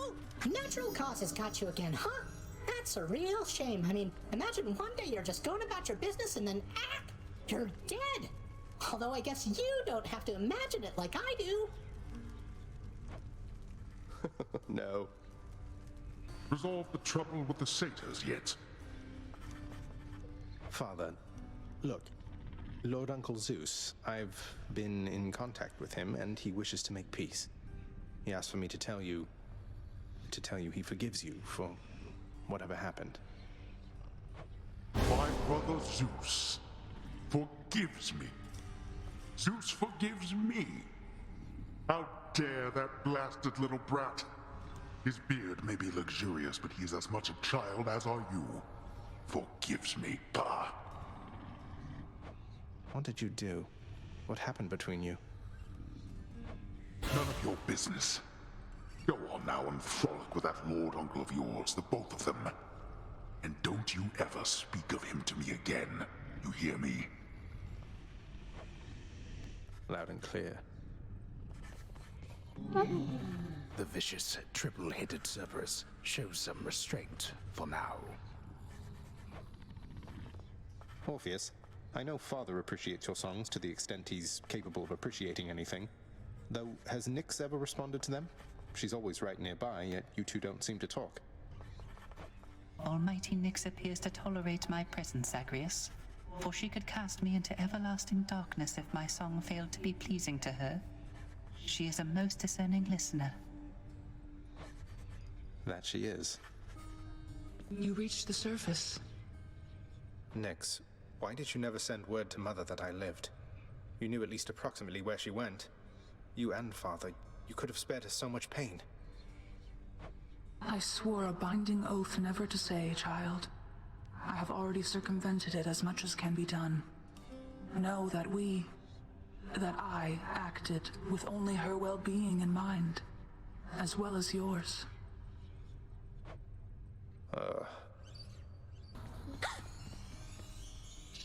Oh, natural causes got you again, huh? That's a real shame. I mean, imagine one day you're just going about your business and then, you're dead. Although I guess you don't have to imagine it like I do. No. Resolved the trouble with the satyrs yet? Father, look, Lord Uncle Zeus, I've been in contact with him and he wishes to make peace. He asked for me to tell you he forgives you for whatever happened. My brother Zeus forgives me. Zeus forgives me. How dare that blasted little brat? His beard may be luxurious, but he's as much a child as are you. Forgives me, bah. What did you do? What happened between you? None of your business. Go on now and frolic with that lord uncle of yours, the both of them. And don't you ever speak of him to me again. You hear me? Loud and clear. The vicious, triple-headed Cerberus shows some restraint for now. Orpheus, I know Father appreciates your songs to the extent he's capable of appreciating anything. Though, has Nyx ever responded to them? She's always right nearby, yet you two don't seem to talk. Almighty Nyx appears to tolerate my presence, Zagreus, for she could cast me into everlasting darkness if my song failed to be pleasing to her. She is a most discerning listener. That she is. You reached the surface. Nyx, why did you never send word to Mother that I lived? You knew at least approximately where she went. You and Father, you could have spared us so much pain. I swore a binding oath never to say, child. I have already circumvented it as much as can be done. Know that I acted with only her well-being in mind, as well as yours.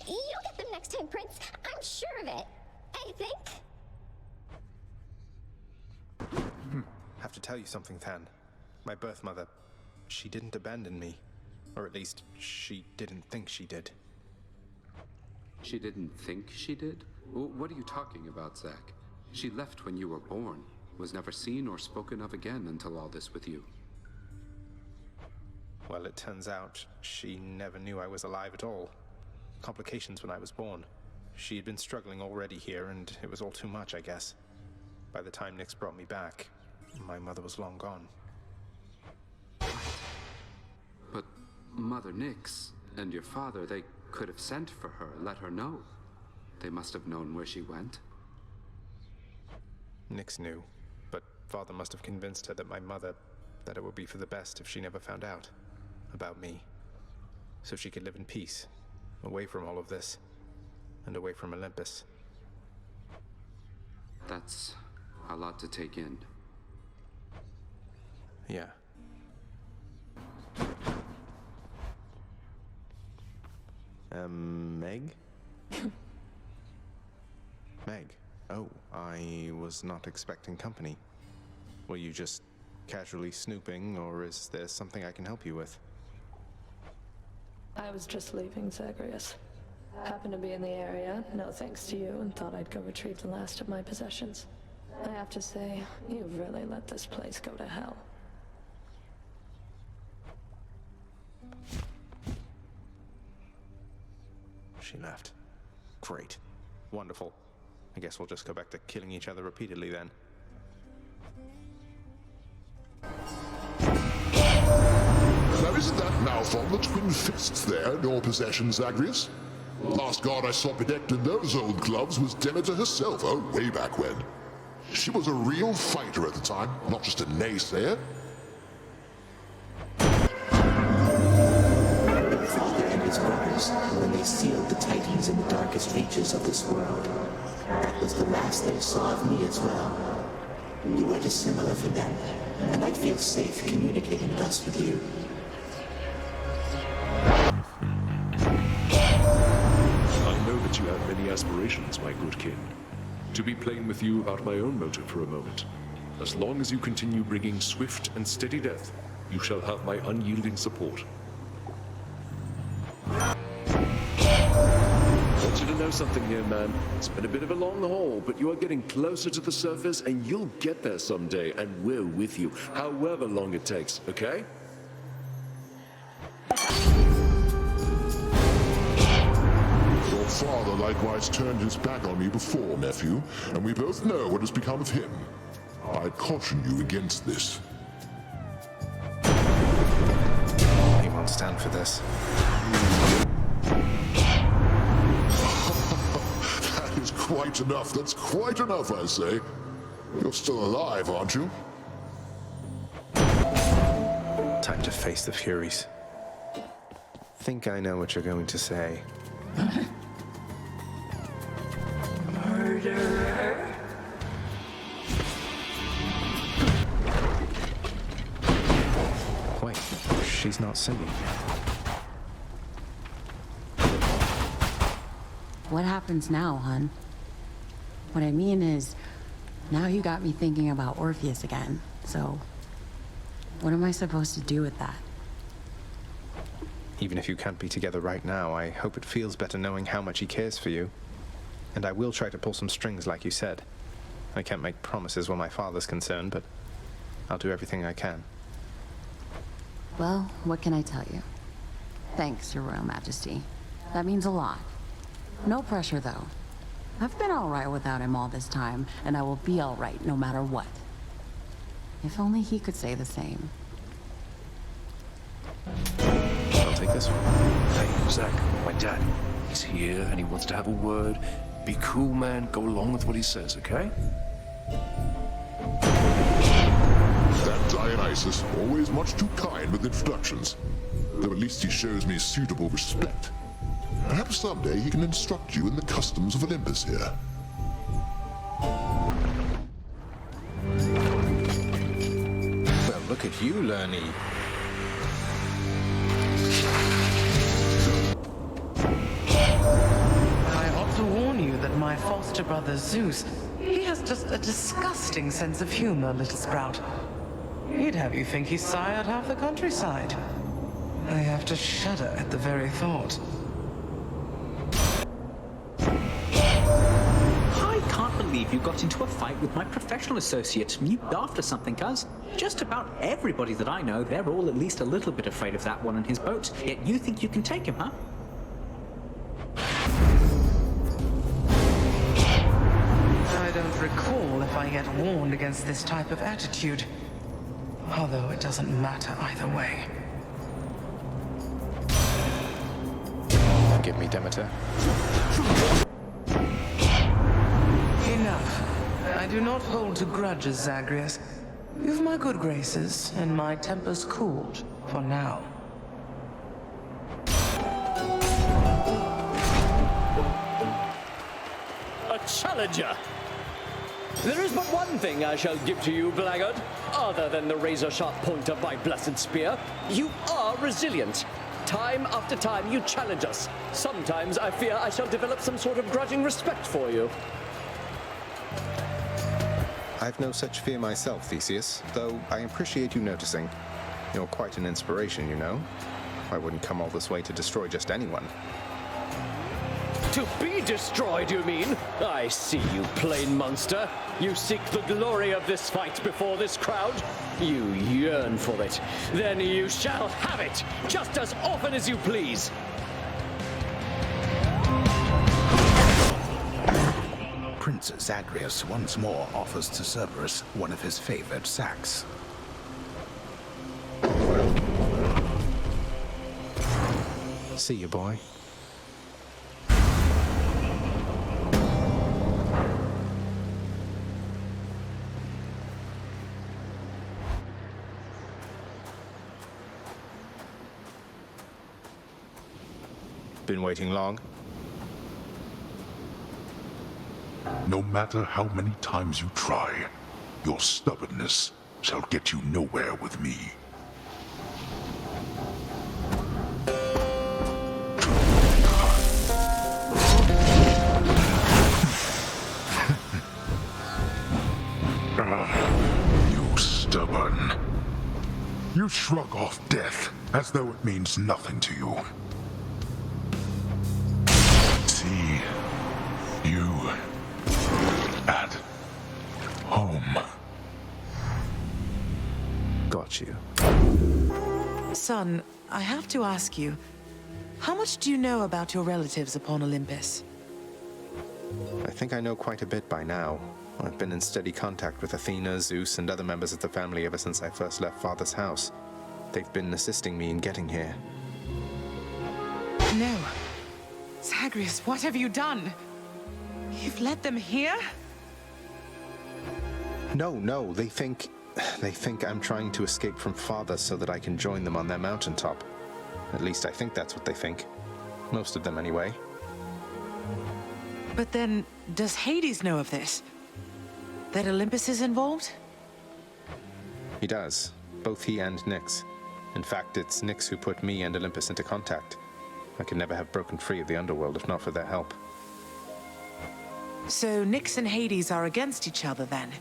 You'll get them next time, Prince. I'm sure of it. I think. Have to tell you something, Than. My birth mother, she didn't abandon me. Or at least, she didn't think she did. She didn't think she did? What are you talking about, Zack? She left when you were born, was never seen or spoken of again until all this with you. Well, it turns out she never knew I was alive at all. Complications when I was born. She had been struggling already here, and it was all too much, I guess. By the time Nyx brought me back, my mother was long gone. But Mother Nyx and your father, they could have sent for her, let her know. They must have known where she went. Nyx knew, but Father must have convinced her that it would be for the best if she never found out about me. So she could live in peace, away from all of this, and away from Olympus. That's a lot to take in. Yeah. Meg? Meg. Oh, I was not expecting company. Were you just casually snooping, or is there something I can help you with? I was just leaving, Zagreus. Happened to be in the area, no thanks to you, and thought I'd go retrieve the last of my possessions. I have to say, you really let this place go to hell. She left. Great. Wonderful. I guess we'll just go back to killing each other repeatedly then. Now isn't that mouth on the twin fists there in your possession, Zagreus? Last god I saw bedecked in those old gloves was Demeter herself, oh, way back when. She was a real fighter at the time, not just a naysayer. Father and his brothers, when they sealed the Titans in the darkest reaches of this world, that was the last they saw of me as well. You were dissimilar from them, and I'd feel safe communicating thus with you. I know that you have many aspirations, my good kin. To be plain with you about my own motive for a moment, As long as you continue bringing swift and steady death, you shall have my unyielding support. I want you to know something here, man. It's been a bit of a long haul, but you are getting closer to the surface, and you'll get there someday, and we're with you, however long it takes, okay? Your father likewise turned his back on me before, nephew, and we both know what has become of him. I'd caution you against this. He won't stand for this. That is quite enough. That's quite enough, I say. You're still alive, aren't you? Time to face the Furies. Think I know what you're going to say. Murderer. Wait, she's not singing. What happens now, hun? What I mean is, now you got me thinking about Orpheus again, so what am I supposed to do with that? Even if you can't be together right now, I hope it feels better knowing how much he cares for you. And I will try to pull some strings like you said. I can't make promises where my father's concerned, but I'll do everything I can. Well, what can I tell you? Thanks, Your Royal Majesty. That means a lot. No pressure, though. I've been all right without him all this time, and I will be all right no matter what. If only he could say the same. I'll take this one. Hey, Zach, my dad. He's here and he wants to have a word. Be cool, man. Go along with what he says, okay? That Dionysus, always much too kind with introductions. Though at least he shows me suitable respect. Perhaps someday he can instruct you in the customs of Olympus here. Well, look at you, Lerny. I ought to warn you that my foster brother Zeus, he has just a disgusting sense of humor, little sprout. He'd have you think he sired half the countryside. I have to shudder at the very thought. I can't believe you got into a fight with my professional associate. You after something, cuz. Just about everybody that I know, they're all at least a little bit afraid of that one in his boat. Yet you think you can take him, huh? I don't recall if I yet warned against this type of attitude. Although it doesn't matter either way. Forgive me, Demeter. Enough. I do not hold to grudges, Zagreus. You've my good graces, and my temper's cooled for now. A challenger! There is but one thing I shall give to you, blackguard, other than the razor-sharp point of my blessed spear. You are resilient. Time after time you challenge us. Sometimes I fear I shall develop some sort of grudging respect for you. I've no such fear myself, Theseus, though I appreciate you noticing. You're quite an inspiration, you know. I wouldn't come all this way to destroy just anyone. To be destroyed, you mean? I see you, plain monster. You seek the glory of this fight before this crowd. You yearn for it. Then you shall have it, just as often as you please. Prince Zagreus once more offers to Cerberus one of his favored sacks. See you, boy. Been waiting long? No matter how many times you try, your stubbornness shall get you nowhere with me. stubborn. You shrug off death as though it means nothing to you. See you at home. Got you. Son, I have to ask you, how much do you know about your relatives upon Olympus? I think I know quite a bit by now. I've been in steady contact with Athena, Zeus, and other members of the family ever since I first left Father's house. They've been assisting me in getting here. No. Zagreus, what have you done? You've led them here? No, they think I'm trying to escape from Father so that I can join them on their mountaintop. At least I think that's what they think. Most of them, anyway. But then, does Hades know of this? That Olympus is involved? He does. Both he and Nyx. In fact, it's Nyx who put me and Olympus into contact. I could never have broken free of the Underworld if not for their help. So Nyx and Hades are against each other then?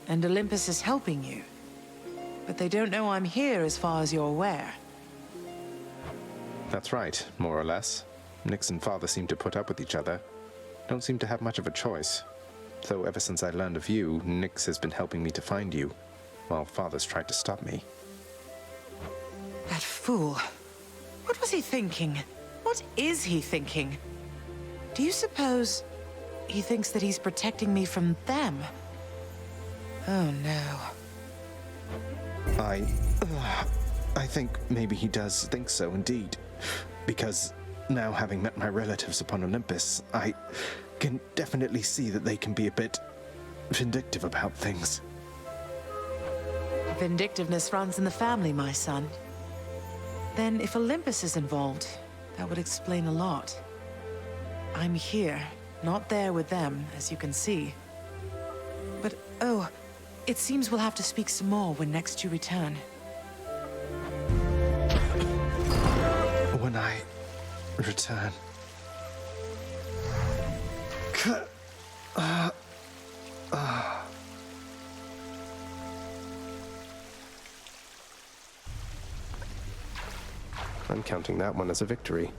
And Olympus is helping you? But they don't know I'm here as far as you're aware. That's right, more or less. Nyx and Father seem to put up with each other. Don't seem to have much of a choice. Though ever since I learned of you, Nyx has been helping me to find you, while Father's tried to stop me. That fool. What was he thinking? What is he thinking? Do you suppose he thinks that he's protecting me from them? Oh no. I think maybe he does think so indeed. Because now having met my relatives upon Olympus, I can definitely see that they can be a bit vindictive about things. Vindictiveness runs in the family, my son. Then if Olympus is involved, that would explain a lot. I'm here, not there with them, as you can see. But, oh, it seems we'll have to speak some more when next you return. When I return. I'm counting that one as a victory.